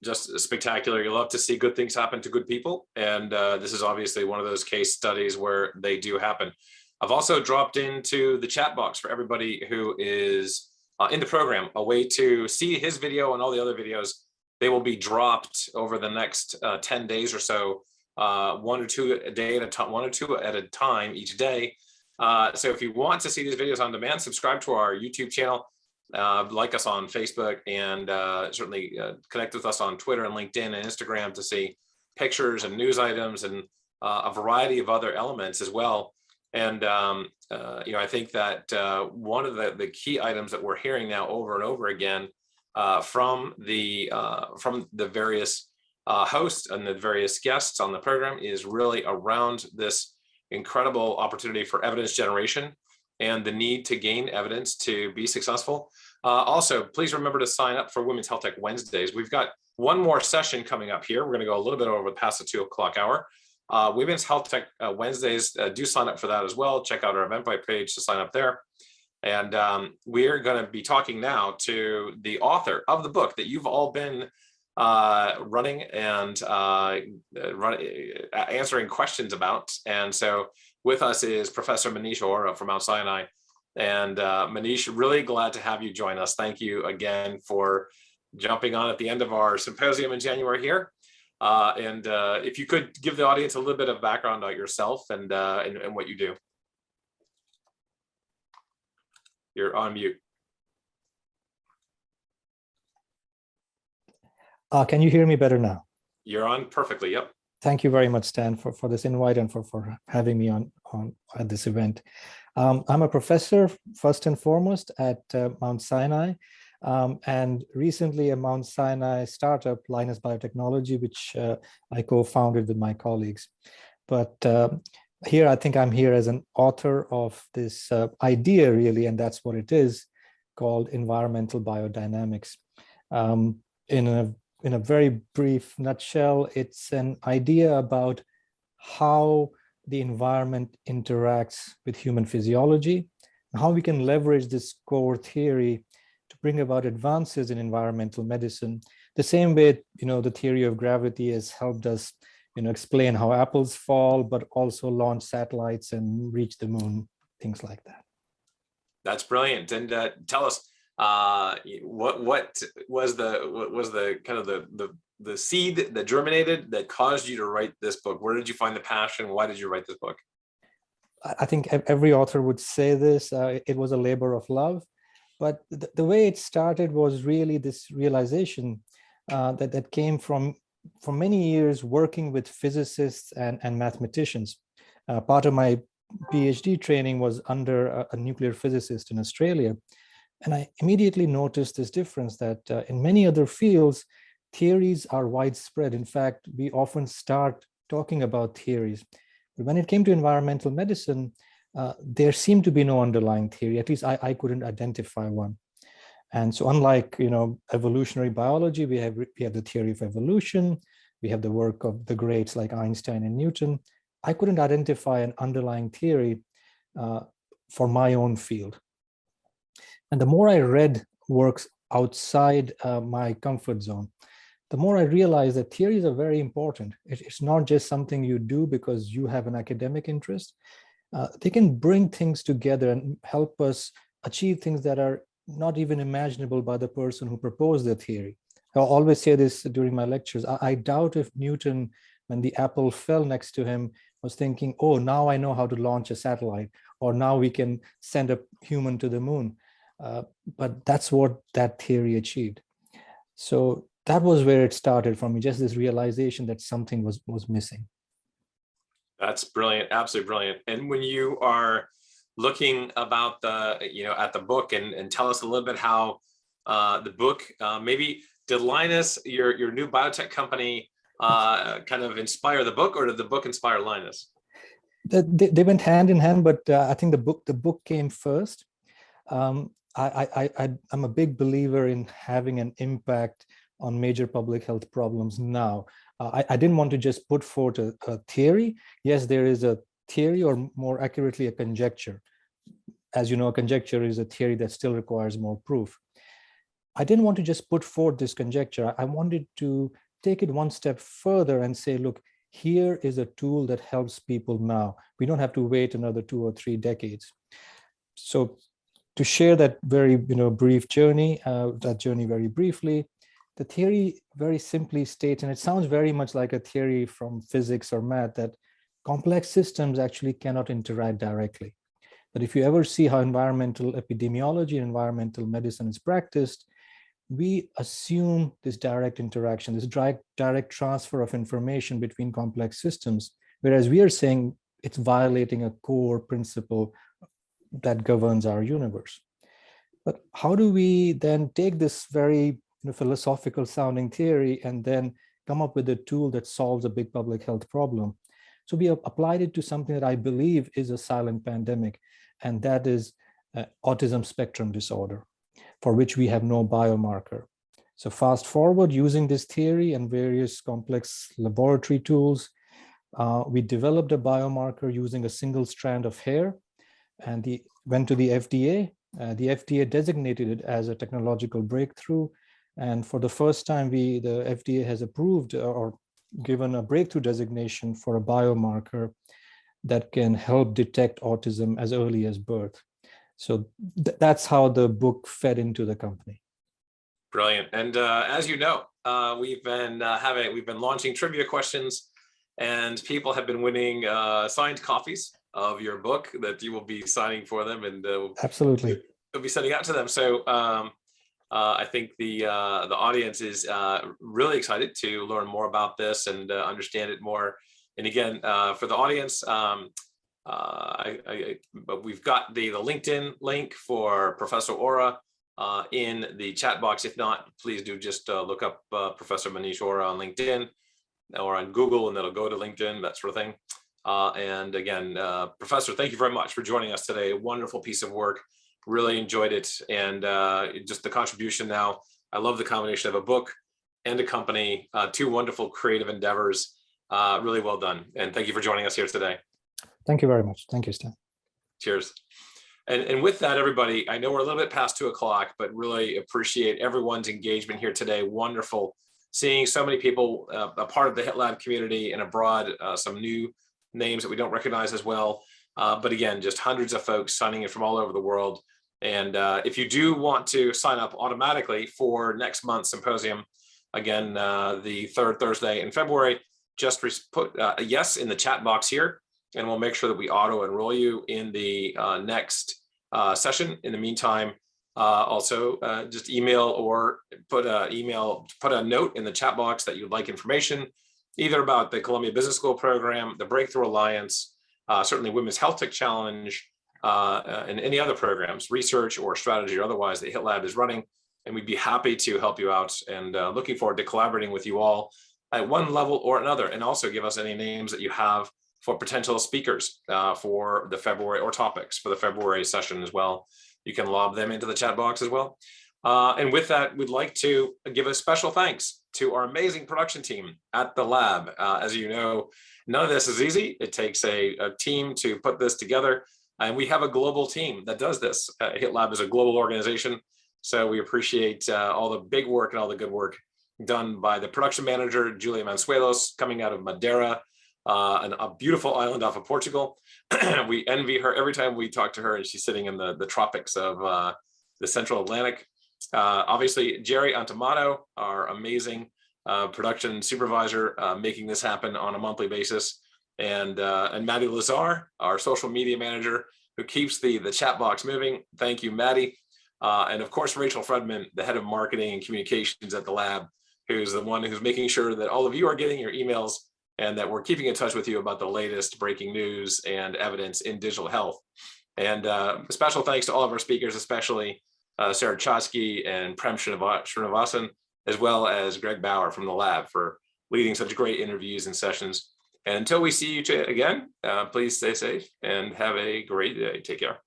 just spectacular. You love to see good things happen to good people. And this is obviously one of those case studies where they do happen. I've also dropped into the chat box for everybody who is in the program, a way to see his video and all the other videos. They will be dropped over the next 10 days or so, one or two a day at a time, one or two at a time each day. So if you want to see these videos on demand, subscribe to our YouTube channel, like us on Facebook, and certainly connect with us on Twitter and LinkedIn and Instagram to see pictures and news items and a variety of other elements as well. And I think that one of the key items that we're hearing now over and over again from the various hosts and the various guests on the program is really around this incredible opportunity for evidence generation and the need to gain evidence to be successful. Also, please remember to sign up for Women's Health Tech Wednesdays. We've got one more session coming up here. We're going to go a little bit over past the 2 o'clock hour. Women's Health Tech Wednesdays, do sign up for that as well. Check out our Eventbrite page to sign up there. And we're going to be talking now to the author of the book that you've all been running and answering questions about. And so with us is Professor Manish Arora from Mount Sinai. And Manish, really glad to have you join us. Thank you again for jumping on at the end of our symposium in January here. And if you could give the audience a little bit of background about yourself and what you do. You're on mute. Can you hear me better now? You're on perfectly, yep. Thank you very much, Stan, for this invite and for having me on at this event. I'm a professor, first and foremost, at Mount Sinai, and recently a Mount Sinai startup, Linus Biotechnology, which I co-founded with my colleagues. But here, I think I'm here as an author of this idea, really, and that's what it is, called environmental biodynamics. In a very brief nutshell, it's an idea about how the environment interacts with human physiology, and how we can leverage this core theory to bring about advances in environmental medicine. The same way, the theory of gravity has helped us, explain how apples fall, but also launch satellites and reach the moon, things like that. That's brilliant. And tell us, what was the kind of the seed that germinated that caused you to write this book? Where did you find the passion? Why did you write this book? I think every author would say this. It was a labor of love, but the way it started was really this realization that came from many years working with physicists and mathematicians. Part of my PhD training was under a nuclear physicist in Australia. And I immediately noticed this difference that in many other fields, theories are widespread. In fact, we often start talking about theories. But when it came to environmental medicine, there seemed to be no underlying theory. At least I couldn't identify one. And so unlike, evolutionary biology, we have the theory of evolution. We have the work of the greats like Einstein and Newton. I couldn't identify an underlying theory for my own field. And the more I read works outside my comfort zone, the more I realized that theories are very important. It's not just something you do because you have an academic interest. They can bring things together and help us achieve things that are not even imaginable by the person who proposed the theory. I always say this during my lectures. I doubt if Newton, when the apple fell next to him, was thinking, oh, now I know how to launch a satellite, or now we can send a human to the moon. But that's what that theory achieved. So that was where it started for me, just this realization that something was missing. That's brilliant, absolutely brilliant. And when you are looking about at the book and tell us a little bit how the book, maybe did Linus, your new biotech company, kind of inspire the book, or did the book inspire Linus? They went hand in hand, but I think the book came first. I'm a big believer in having an impact on major public health problems now. I didn't want to just put forth a theory. Yes, there is a theory, or more accurately, a conjecture. As you know, a conjecture is a theory that still requires more proof. I didn't want to just put forth this conjecture. I wanted to take it one step further and say, look, here is a tool that helps people now. We don't have to wait another 2 or 3 decades. So to share that very brief journey, very briefly, the theory very simply states, and it sounds very much like a theory from physics or math, that complex systems actually cannot interact directly. But if you ever see how environmental epidemiology and environmental medicine is practiced, we assume this direct interaction, this direct transfer of information between complex systems, whereas we are saying it's violating a core principle that governs our universe. But how do we then take this very philosophical sounding theory and then come up with a tool that solves a big public health problem? So we have applied it to something that I believe is a silent pandemic, and that is autism spectrum disorder, for which we have no biomarker. So fast forward, using this theory and various complex laboratory tools, we developed a biomarker using a single strand of hair, and went to the FDA. The FDA designated it as a technological breakthrough. And for the first time, the FDA has approved or given a breakthrough designation for a biomarker that can help detect autism as early as birth. So that's how the book fed into the company. Brilliant. And as you know, we've been launching trivia questions, and people have been winning signed copies of your book that you will be signing for them, and absolutely, we'll be sending out to them. So I think the audience is really excited to learn more about this and understand it more. And again, for the audience, we've got the LinkedIn link for Professor Ora in the chat box. If not, please do just look up Professor Manish Ora on LinkedIn or on Google, and that'll go to LinkedIn, that sort of thing. And again, Professor, thank you very much for joining us today. A wonderful piece of work. Really enjoyed it, and just the contribution now. I love the combination of a book and a company, 2 wonderful creative endeavors. Really well done. And thank you for joining us here today. Thank you very much. Thank you, Stan. Cheers. And with that, everybody, I know we're a little bit past 2 o'clock, but really appreciate everyone's engagement here today. Wonderful seeing so many people a part of the HITLAB community and abroad, some new names that we don't recognize as well. But again, just hundreds of folks signing in from all over the world. And if you do want to sign up automatically for next month's symposium, again, the 3rd Thursday in February, just put a yes in the chat box here, and we'll make sure that we auto enroll you in the next session. In the meantime, also just email or put a note in the chat box that you'd like information, either about the Columbia Business School program, the Breakthrough Alliance, certainly Women's Health Tech Challenge, and any other programs, research or strategy or otherwise that HITLAB is running. And we'd be happy to help you out, and looking forward to collaborating with you all at one level or another. And also give us any names that you have for potential speakers for the February, or topics for the February session as well. You can lob them into the chat box as well. And with that, we'd like to give a special thanks to our amazing production team at the lab. As you know, none of this is easy. It takes a team to put this together. And we have a global team that does this. HITLAB is a global organization. So we appreciate all the big work and all the good work done by the production manager, Julia Mansuelos, coming out of Madeira, a beautiful island off of Portugal. We envy her every time we talk to her, and she's sitting in the tropics of the Central Atlantic. Obviously, Jerry Antamato, our amazing production supervisor, making this happen on a monthly basis. And Maddie Lazar, our social media manager, who keeps the chat box moving. Thank you, Maddie. And of course, Rachel Fredman, the head of marketing and communications at the lab, who's the one who's making sure that all of you are getting your emails and that we're keeping in touch with you about the latest breaking news and evidence in digital health. And special thanks to all of our speakers, especially Sarah Chosky and Prem Srinivasan, as well as Greg Bauer from the lab, for leading such great interviews and sessions. And until we see you again, please stay safe and have a great day. Take care.